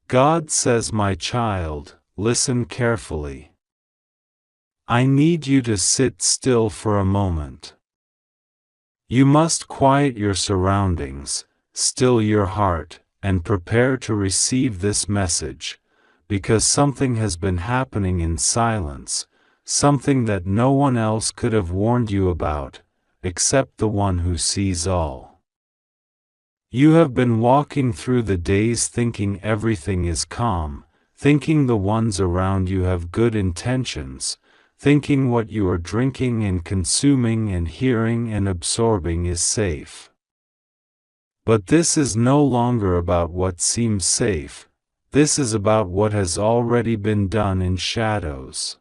God says, my child, listen carefully. I need you to sit still for a moment. You must quiet your surroundings, still your heart, and prepare to receive this message, because something has been happening in silence, something that no one else could have warned you about, except the one who sees all. You have been walking through the days thinking everything is calm, thinking the ones around you have good intentions, thinking what you are drinking and consuming and hearing and absorbing is safe. But this is no longer about what seems safe, this is about what has already been done in shadows.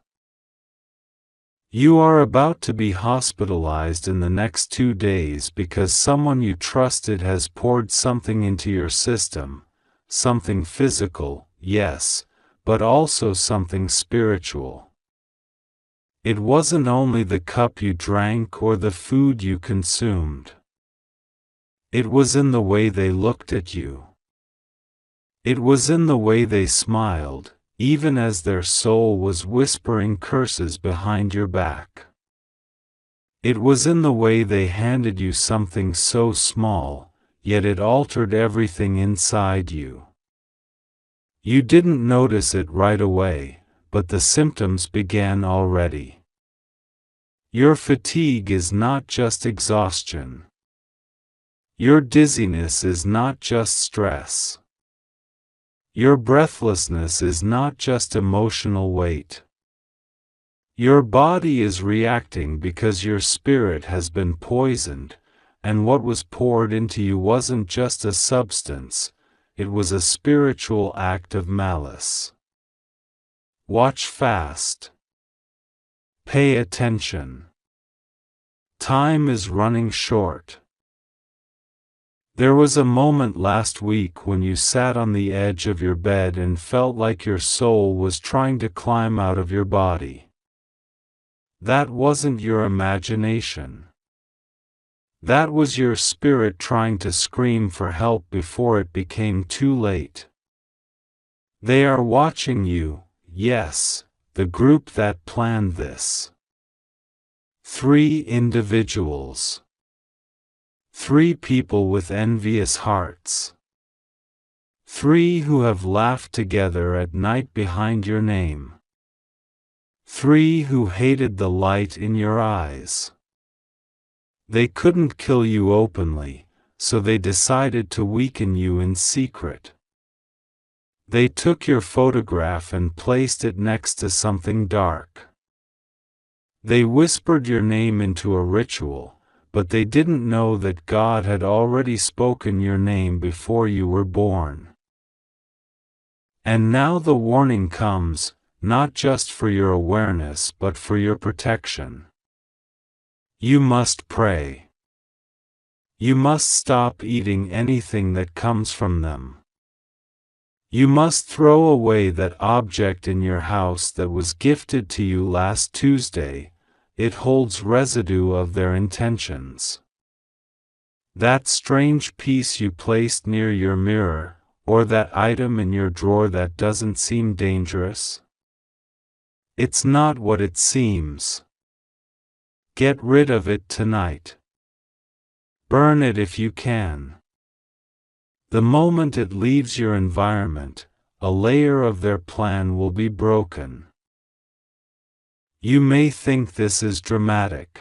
You are about to be hospitalized in the next 2 days because someone you trusted has poured something into your system, something physical, yes, but also something spiritual. It wasn't only the cup you drank or the food you consumed. It was in the way they looked at you. It was in the way they smiled, even as their soul was whispering curses behind your back. It was in the way they handed you something so small, yet it altered everything inside you. You didn't notice it right away, but the symptoms began already. Your fatigue is not just exhaustion. Your dizziness is not just stress. Your breathlessness is not just emotional weight. Your body is reacting because your spirit has been poisoned, and what was poured into you wasn't just a substance, it was a spiritual act of malice. Watch fast. Pay attention. Time is running short. There was a moment last week when you sat on the edge of your bed and felt like your soul was trying to climb out of your body. That wasn't your imagination. That was your spirit trying to scream for help before it became too late. They are watching you, yes, the group that planned this. 3 individuals. 3 people with envious hearts. 3 who have laughed together at night behind your name. 3 who hated the light in your eyes. They couldn't kill you openly, so they decided to weaken you in secret. They took your photograph and placed it next to something dark. They whispered your name into a ritual, but they didn't know that God had already spoken your name before you were born. And now the warning comes, not just for your awareness but for your protection. You must pray. You must stop eating anything that comes from them. You must throw away that object in your house that was gifted to you last Tuesday. It holds residue of their intentions. That strange piece you placed near your mirror, or that item in your drawer that doesn't seem dangerous. It's not what it seems. Get rid of it tonight. Burn it if you can. The moment it leaves your environment, a layer of their plan will be broken. You may think this is dramatic.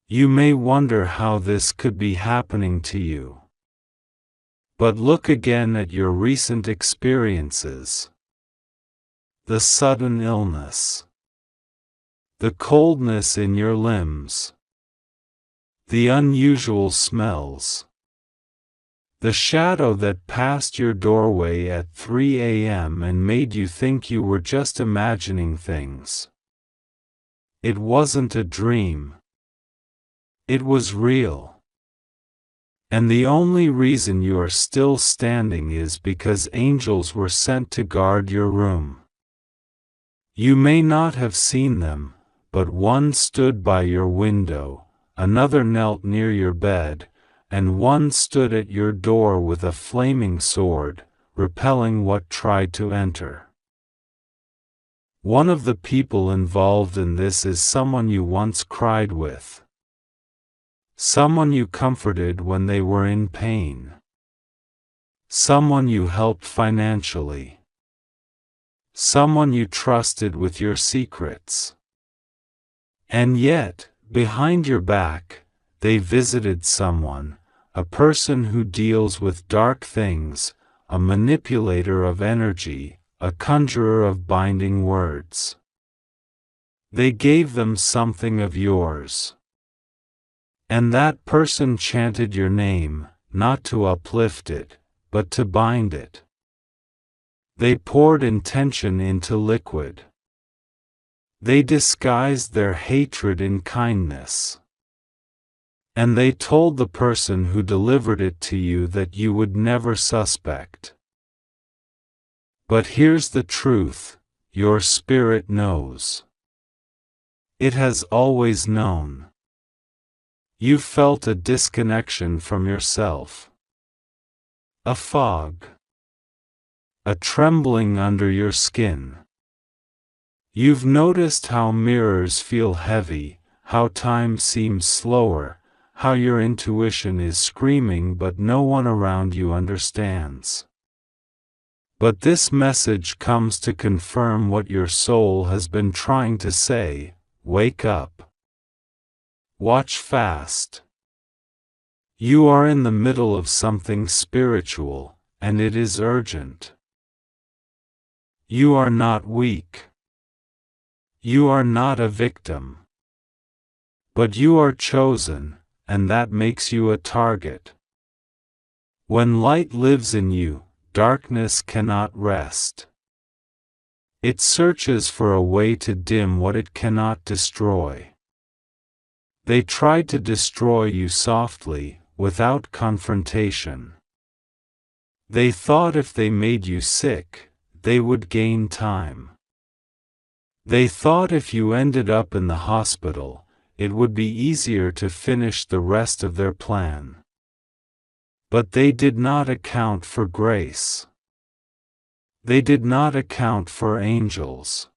You may wonder how this could be happening to you. But look again at your recent experiences. The sudden illness. The coldness in your limbs. The unusual smells. The shadow that passed your doorway at 3 a.m. and made you think you were just imagining things. It wasn't a dream. It was real. And the only reason you are still standing is because angels were sent to guard your room. You may not have seen them, but one stood by your window, another knelt near your bed, and one stood at your door with a flaming sword, repelling what tried to enter. One of the people involved in this is someone you once cried with. Someone you comforted when they were in pain. Someone you helped financially. Someone you trusted with your secrets. And yet, behind your back, they visited someone, a person who deals with dark things, a manipulator of energy, a conjurer of binding words. They gave them something of yours. And that person chanted your name, not to uplift it, but to bind it. They poured intention into liquid. They disguised their hatred in kindness. And they told the person who delivered it to you that you would never suspect. But here's the truth, your spirit knows. It has always known. You felt a disconnection from yourself. A fog. A trembling under your skin. You've noticed how mirrors feel heavy, how time seems slower, how your intuition is screaming but no one around you understands. But this message comes to confirm what your soul has been trying to say: wake up. Watch fast. You are in the middle of something spiritual, and it is urgent. You are not weak. You are not a victim. But you are chosen, and that makes you a target. When light lives in you, darkness cannot rest. It searches for a way to dim what it cannot destroy. They tried to destroy you softly, without confrontation. They thought if they made you sick, they would gain time. They thought if you ended up in the hospital, it would be easier to finish the rest of their plan. But they did not account for grace. They did not account for angels.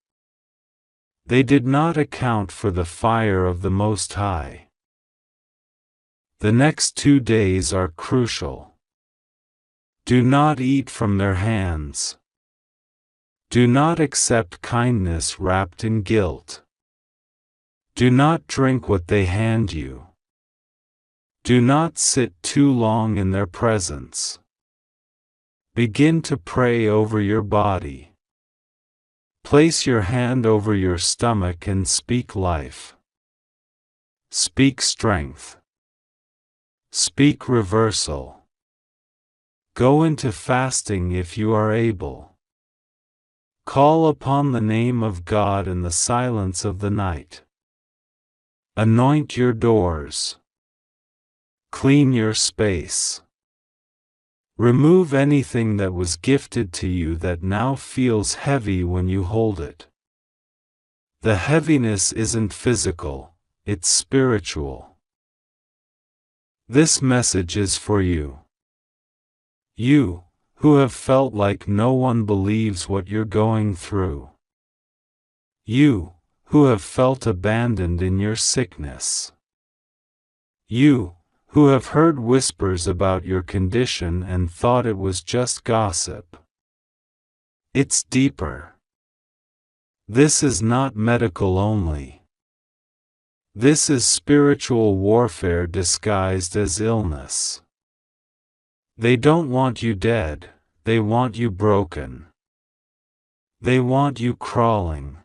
They did not account for the fire of the Most High. The next 2 days are crucial. Do not eat from their hands. Do not accept kindness wrapped in guilt. Do not drink what they hand you. Do not sit too long in their presence. Begin to pray over your body. Place your hand over your stomach and speak life. Speak strength. Speak reversal. Go into fasting if you are able. Call upon the name of God in the silence of the night. Anoint your doors. Clean your space. Remove anything that was gifted to you that now feels heavy when you hold it. The heaviness isn't physical, it's spiritual. This message is for you. You, who have felt like no one believes what you're going through. You, who have felt abandoned in your sickness. You, who have heard whispers about your condition and thought it was just gossip. It's deeper. This is not medical only. This is spiritual warfare disguised as illness. They don't want you dead, they want you broken. They want you crawling.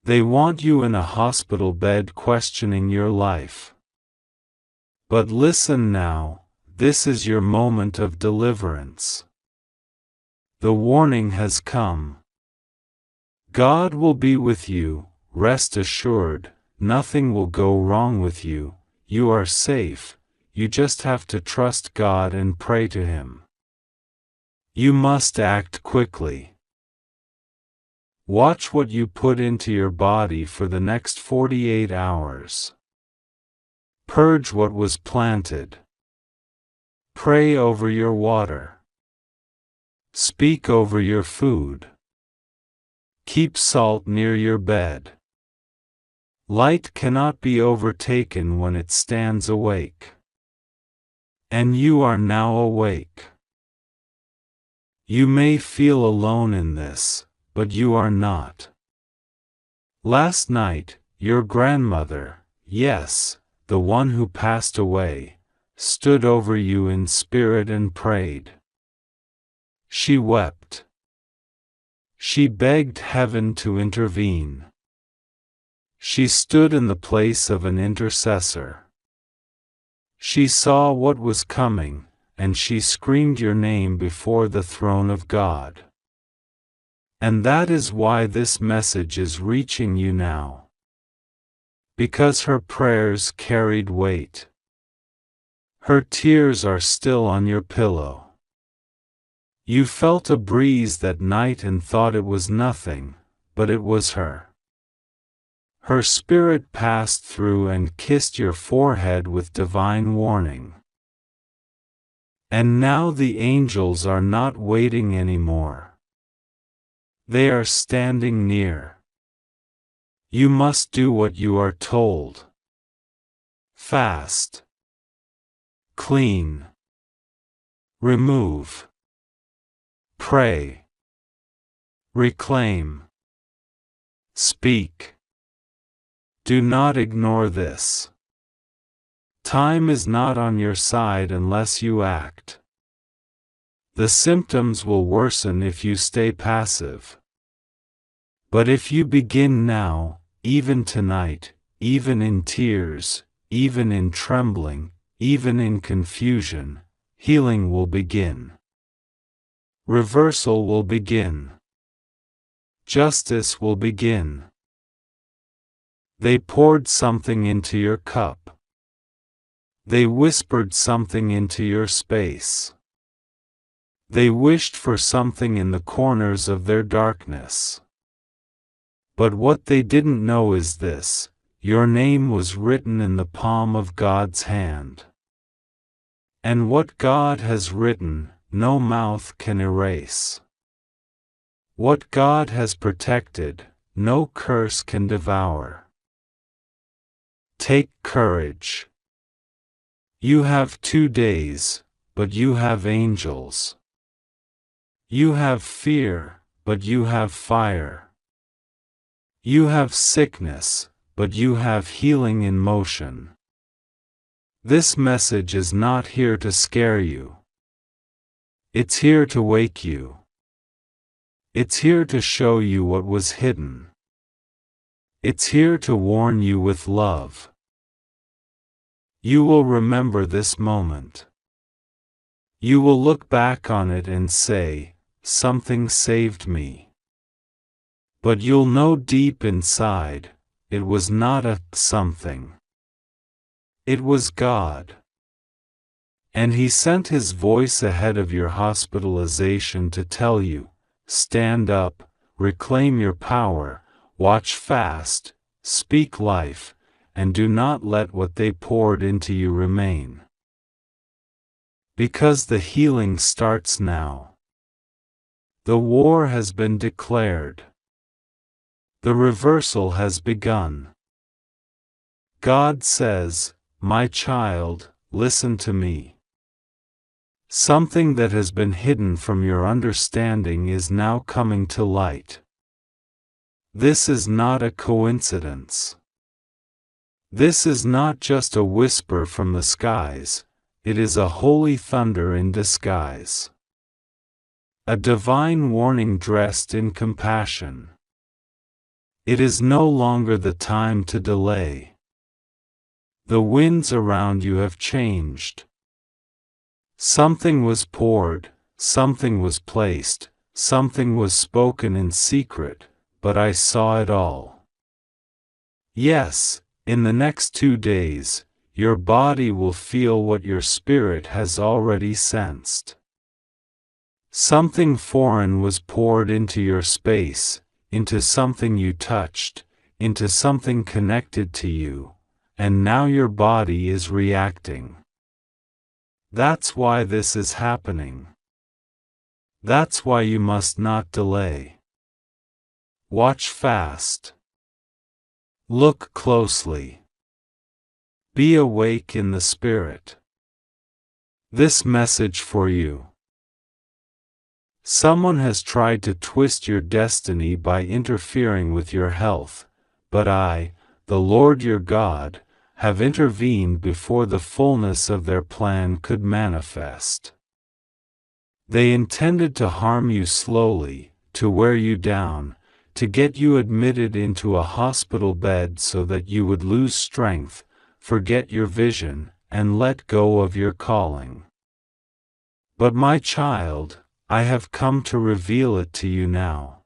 They want you in a hospital bed questioning your life. But listen now, this is your moment of deliverance. The warning has come. God will be with you, rest assured, nothing will go wrong with you, you are safe, you just have to trust God and pray to Him. You must act quickly. Watch what you put into your body for the next 48 hours. Purge what was planted. Pray over your water. Speak over your food. Keep salt near your bed. Light cannot be overtaken when it stands awake. And you are now awake. You may feel alone in this, but you are not. Last night, your grandmother, yes, the one who passed away, stood over you in spirit and prayed. She wept. She begged heaven to intervene. She stood in the place of an intercessor. She saw what was coming, and she screamed your name before the throne of God. And that is why this message is reaching you now. Because her prayers carried weight. Her tears are still on your pillow. You felt a breeze that night and thought it was nothing, but it was her. Her spirit passed through and kissed your forehead with divine warning. And now the angels are not waiting anymore. They are standing near. You must do what you are told. Fast. Clean. Remove. Pray. Reclaim. Speak. Do not ignore this. Time is not on your side unless you act. The symptoms will worsen if you stay passive. But if you begin now, even tonight, even in tears, even in trembling, even in confusion, healing will begin. Reversal will begin. Justice will begin. They poured something into your cup. They whispered something into your space. They wished for something in the corners of their darkness. But what they didn't know is this: your name was written in the palm of God's hand. And what God has written, no mouth can erase. What God has protected, no curse can devour. Take courage. You have 2 days, but you have angels. You have fear, but you have fire. You have sickness, but you have healing in motion. This message is not here to scare you. It's here to wake you. It's here to show you what was hidden. It's here to warn you with love. You will remember this moment. You will look back on it and say, "Something saved me." But you'll know deep inside, it was not a something. It was God. And He sent His voice ahead of your hospitalization to tell you, stand up, reclaim your power, watch fast, speak life, and do not let what they poured into you remain. Because the healing starts now. The war has been declared. The reversal has begun. God says, "My child, listen to me." Something that has been hidden from your understanding is now coming to light. This is not a coincidence. This is not just a whisper from the skies, it is a holy thunder in disguise. A divine warning dressed in compassion. It is no longer the time to delay. The winds around you have changed. Something was poured, something was placed, something was spoken in secret, but I saw it all. Yes, in the next 2 days, your body will feel what your spirit has already sensed. Something foreign was poured into your space, into something you touched, into something connected to you, and now your body is reacting. That's why this is happening. That's why you must not delay. Watch fast. Look closely. Be awake in the Spirit. This message for you. Someone has tried to twist your destiny by interfering with your health, but I, the Lord your God, have intervened before the fullness of their plan could manifest. They intended to harm you slowly, to wear you down, to get you admitted into a hospital bed so that you would lose strength, forget your vision, and let go of your calling. But my child, I have come to reveal it to you now.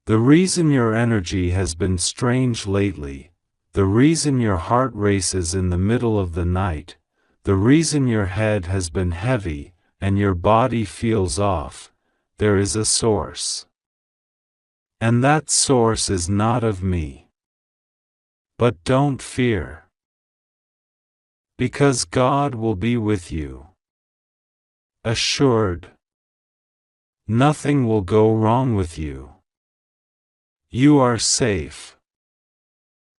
The reason your energy has been strange lately, the reason your heart races in the middle of the night, the reason your head has been heavy, and your body feels off, there is a source. And that source is not of me. But don't fear. Because God will be with you. Assured. Nothing will go wrong with you. You are safe.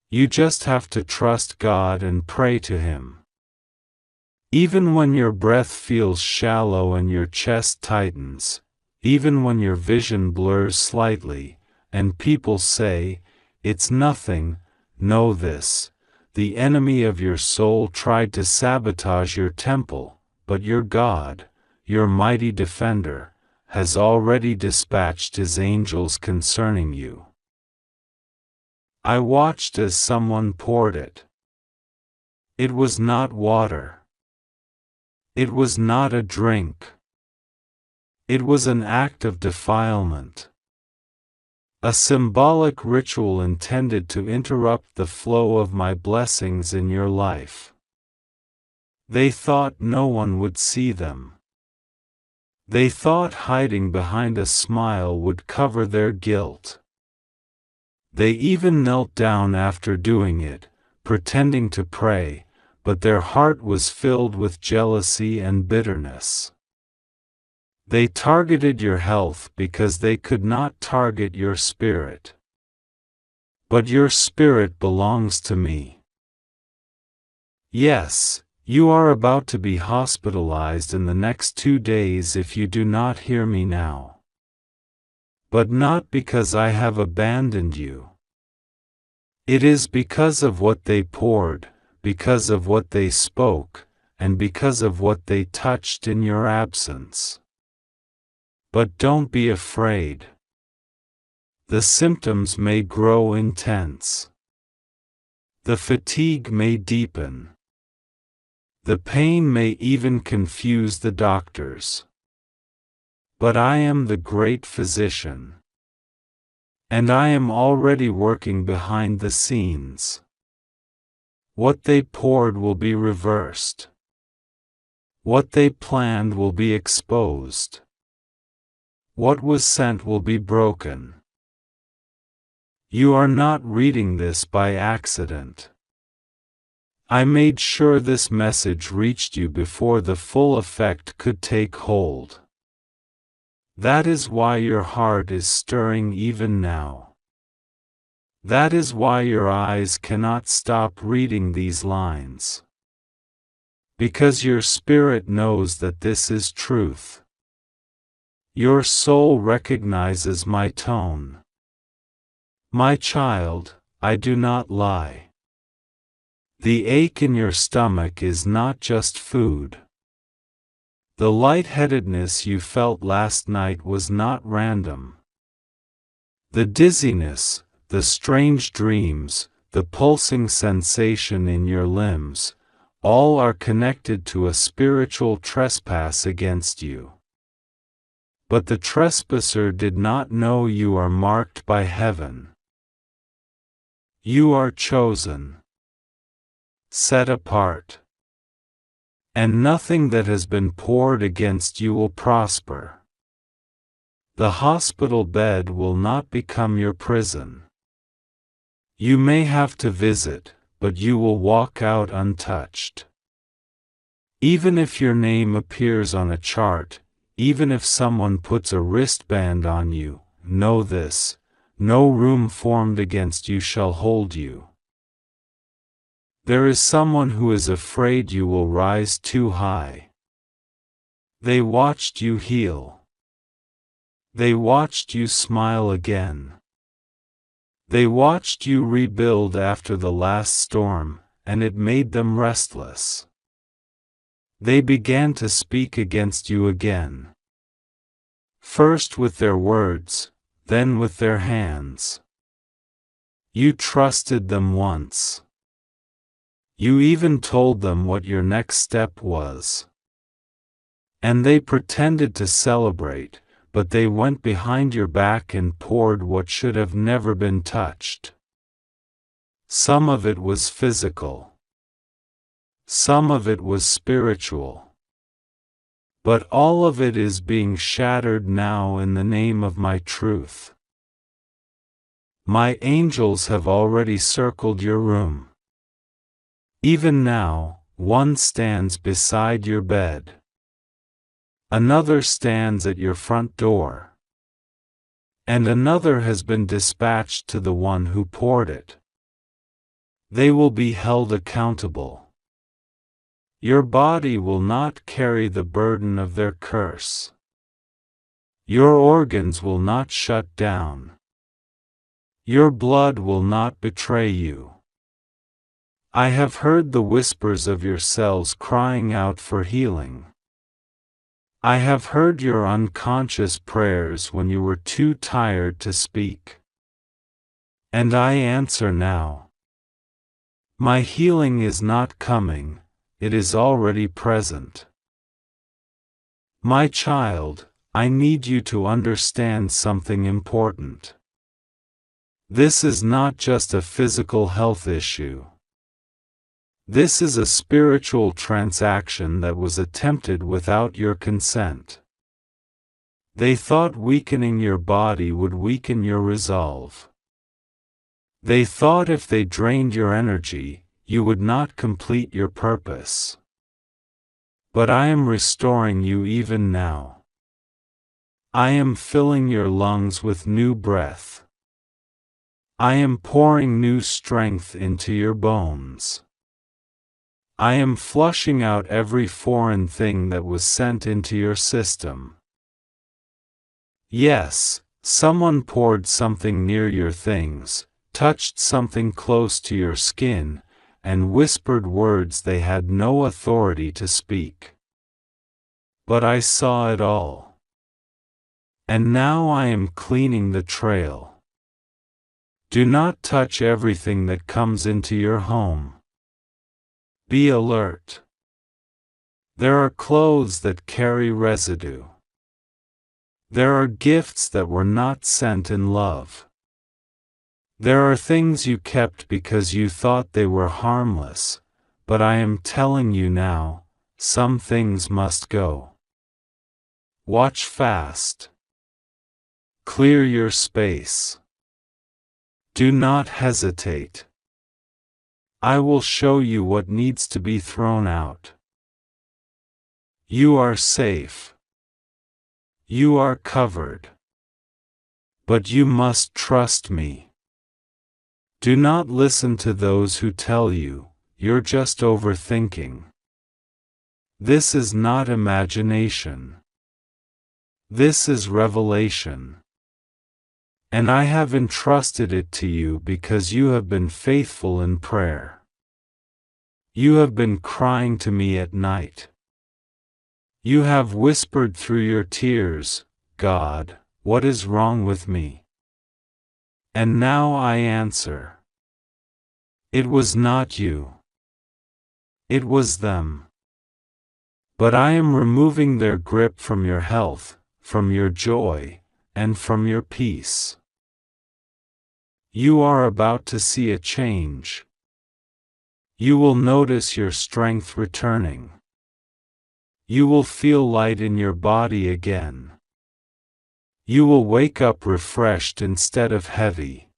You just have to trust God and pray to Him. Even when your breath feels shallow and your chest tightens, even when your vision blurs slightly, and people say, "It's nothing," know this: the enemy of your soul tried to sabotage your temple, but your God, your mighty defender, has already dispatched His angels concerning you. I watched as someone poured it. It was not water. It was not a drink. It was an act of defilement. A symbolic ritual intended to interrupt the flow of my blessings in your life. They thought no one would see them. They thought hiding behind a smile would cover their guilt. They even knelt down after doing it, pretending to pray, but their heart was filled with jealousy and bitterness. They targeted your health because they could not target your spirit. But your spirit belongs to me. Yes, you are about to be hospitalized in the next 2 days if you do not hear me now. But not because I have abandoned you. It is because of what they poured, because of what they spoke, and because of what they touched in your absence. But don't be afraid. The symptoms may grow intense. The fatigue may deepen. The pain may even confuse the doctors. But I am the great physician. And I am already working behind the scenes. What they poured will be reversed. What they planned will be exposed. What was sent will be broken. You are not reading this by accident. I made sure this message reached you before the full effect could take hold. That is why your heart is stirring even now. That is why your eyes cannot stop reading these lines. Because your spirit knows that this is truth. Your soul recognizes my tone. My child, I do not lie. The ache in your stomach is not just food. The lightheadedness you felt last night was not random. The dizziness, the strange dreams, the pulsing sensation in your limbs, all are connected to a spiritual trespass against you. But the trespasser did not know you are marked by heaven. You are chosen, set apart. And nothing that has been poured against you will prosper. The hospital bed will not become your prison. You may have to visit, but you will walk out untouched. Even if your name appears on a chart, even if someone puts a wristband on you, know this: no room formed against you shall hold you. There is someone who is afraid you will rise too high. They watched you heal. They watched you smile again. They watched you rebuild after the last storm, and it made them restless. They began to speak against you again. First with their words, then with their hands. You trusted them once. You even told them what your next step was. And they pretended to celebrate, but they went behind your back and poured what should have never been touched. Some of it was physical. Some of it was spiritual. But all of it is being shattered now in the name of my truth. My angels have already circled your room. Even now, one stands beside your bed. Another stands at your front door. And another has been dispatched to the one who poured it. They will be held accountable. Your body will not carry the burden of their curse. Your organs will not shut down. Your blood will not betray you. I have heard the whispers of your cells crying out for healing. I have heard your unconscious prayers when you were too tired to speak. And I answer now. My healing is not coming, it is already present. My child, I need you to understand something important. This is not just a physical health issue. This is a spiritual transaction that was attempted without your consent. They thought weakening your body would weaken your resolve. They thought if they drained your energy, you would not complete your purpose. But I am restoring you even now. I am filling your lungs with new breath. I am pouring new strength into your bones. I am flushing out every foreign thing that was sent into your system. Yes, someone poured something near your things, touched something close to your skin, and whispered words they had no authority to speak. But I saw it all. And now I am cleaning the trail. Do not touch everything that comes into your home. Be alert. There are clothes that carry residue. There are gifts that were not sent in love. There are things you kept because you thought they were harmless, but I am telling you now, some things must go. Watch fast. Clear your space. Do not hesitate. I will show you what needs to be thrown out. You are safe. You are covered. But you must trust me. Do not listen to those who tell you, you're just overthinking. This is not imagination. This is revelation. And I have entrusted it to you because you have been faithful in prayer. You have been crying to me at night. You have whispered through your tears, God, what is wrong with me? And now I answer. It was not you. It was them. But I am removing their grip from your health, from your joy, and from your peace. You are about to see a change. You will notice your strength returning. You will feel light in your body again. You will wake up refreshed instead of heavy.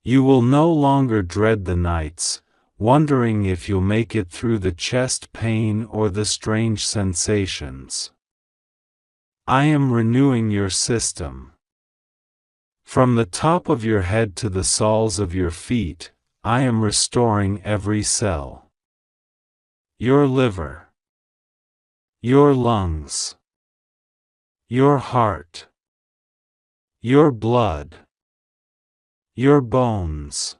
You will no longer dread the nights, wondering if you'll make it through the chest pain or the strange sensations. I am renewing your system. From the top of your head to the soles of your feet, I am restoring every cell. Your liver, your lungs, your heart, your blood, your bones.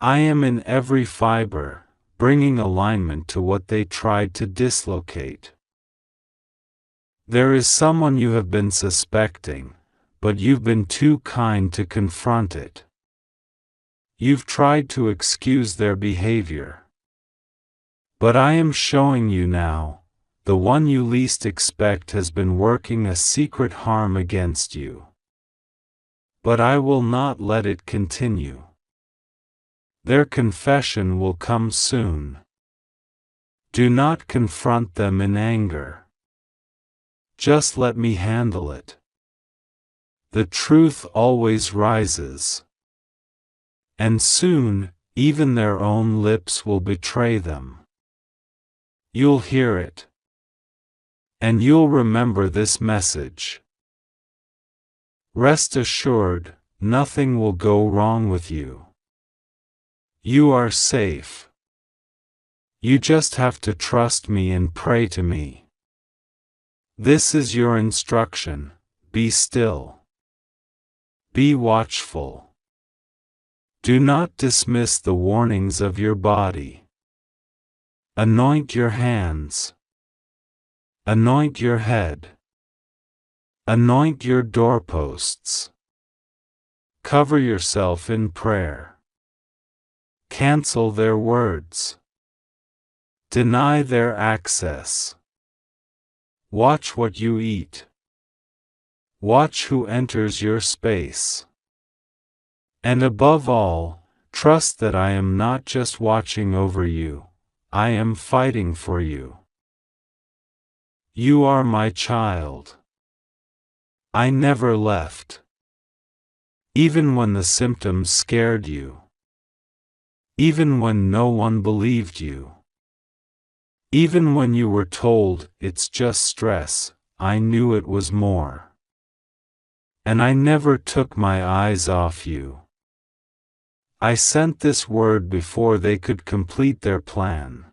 I am in every fiber, bringing alignment to what they tried to dislocate. There is someone you have been suspecting, but you've been too kind to confront it. You've tried to excuse their behavior. But I am showing you now, the one you least expect has been working a secret harm against you. But I will not let it continue. Their confession will come soon. Do not confront them in anger. Just let me handle it. The truth always rises. And soon, even their own lips will betray them. You'll hear it. And you'll remember this message. Rest assured, nothing will go wrong with you. You are safe. You just have to trust me and pray to me. This is your instruction: be still. Be watchful. Do not dismiss the warnings of your body. Anoint your hands. Anoint your head. Anoint your doorposts. Cover yourself in prayer. Cancel their words. Deny their access. Watch what you eat. Watch who enters your space. And above all, trust that I am not just watching over you, I am fighting for you. You are my child. I never left. Even when the symptoms scared you. Even when no one believed you. Even when you were told, it's just stress, I knew it was more. And I never took my eyes off you. I sent this word before they could complete their plan.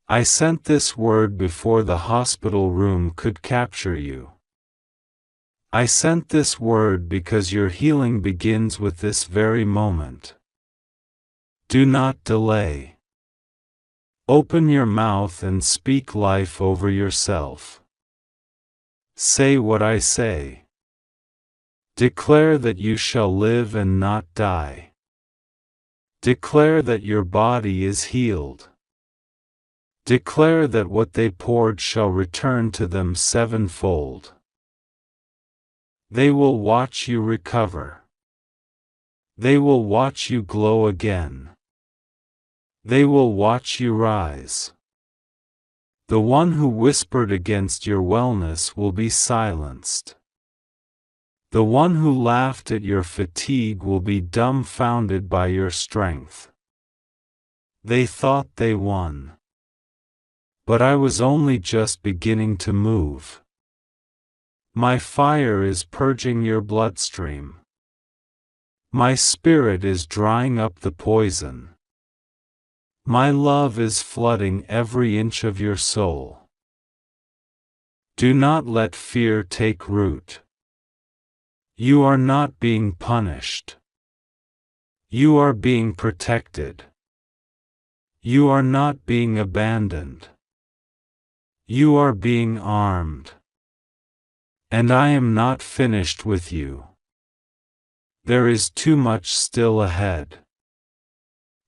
I sent this word before the hospital room could capture you. I sent this word because your healing begins with this very moment. Do not delay. Open your mouth and speak life over yourself. Say what I say. Declare that you shall live and not die. Declare that your body is healed. Declare that what they poured shall return to them sevenfold. They will watch you recover. They will watch you glow again. They will watch you rise. The one who whispered against your wellness will be silenced. The one who laughed at your fatigue will be dumbfounded by your strength. They thought they won. But I was only just beginning to move. My fire is purging your bloodstream. My spirit is drying up the poison. My love is flooding every inch of your soul. Do not let fear take root. You are not being punished. You are being protected. You are not being abandoned. You are being armed. And I am not finished with you. There is too much still ahead.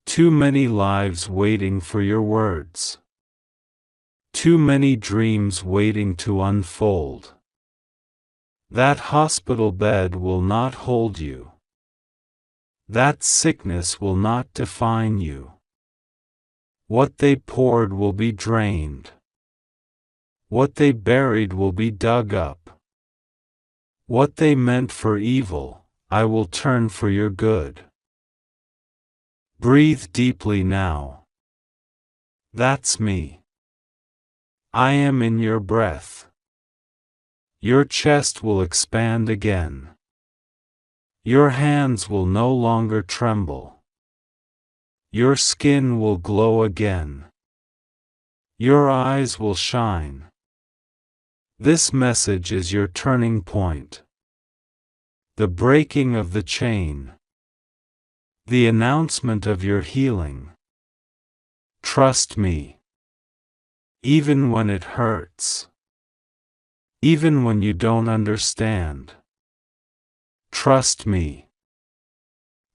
Too many lives waiting for your words. Too many dreams waiting to unfold. That hospital bed will not hold you. That sickness will not define you. What they poured will be drained. What they buried will be dug up. What they meant for evil, I will turn for your good. Breathe deeply now. That's me. I am in your breath. Your chest will expand again. Your hands will no longer tremble. Your skin will glow again. Your eyes will shine. This message is your turning point. The breaking of the chain. The announcement of your healing. Trust me. Even when it hurts. Even when you don't understand. Trust me.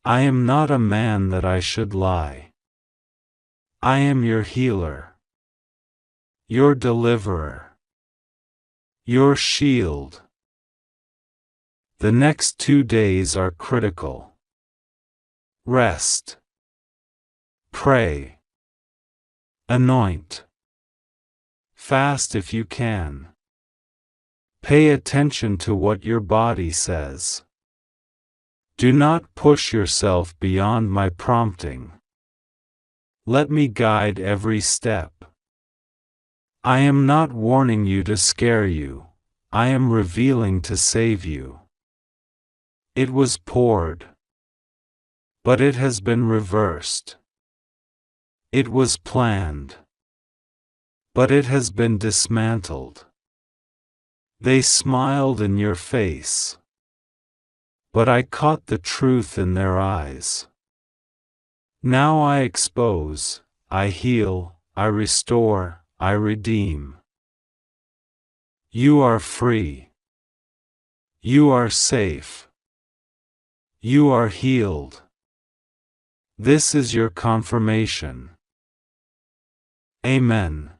I am not a man that I should lie. I am your healer. Your deliverer. Your shield. The next 2 days are critical. Rest. Pray. Anoint. Fast if you can. Pay attention to what your body says. Do not push yourself beyond my prompting. Let me guide every step. I am not warning you to scare you. I am revealing to save you. It was poured. But it has been reversed. It was planned. But it has been dismantled. They smiled in your face. But I caught the truth in their eyes. Now I expose, I heal, I restore, I redeem. You are free. You are safe. You are healed. This is your confirmation. Amen.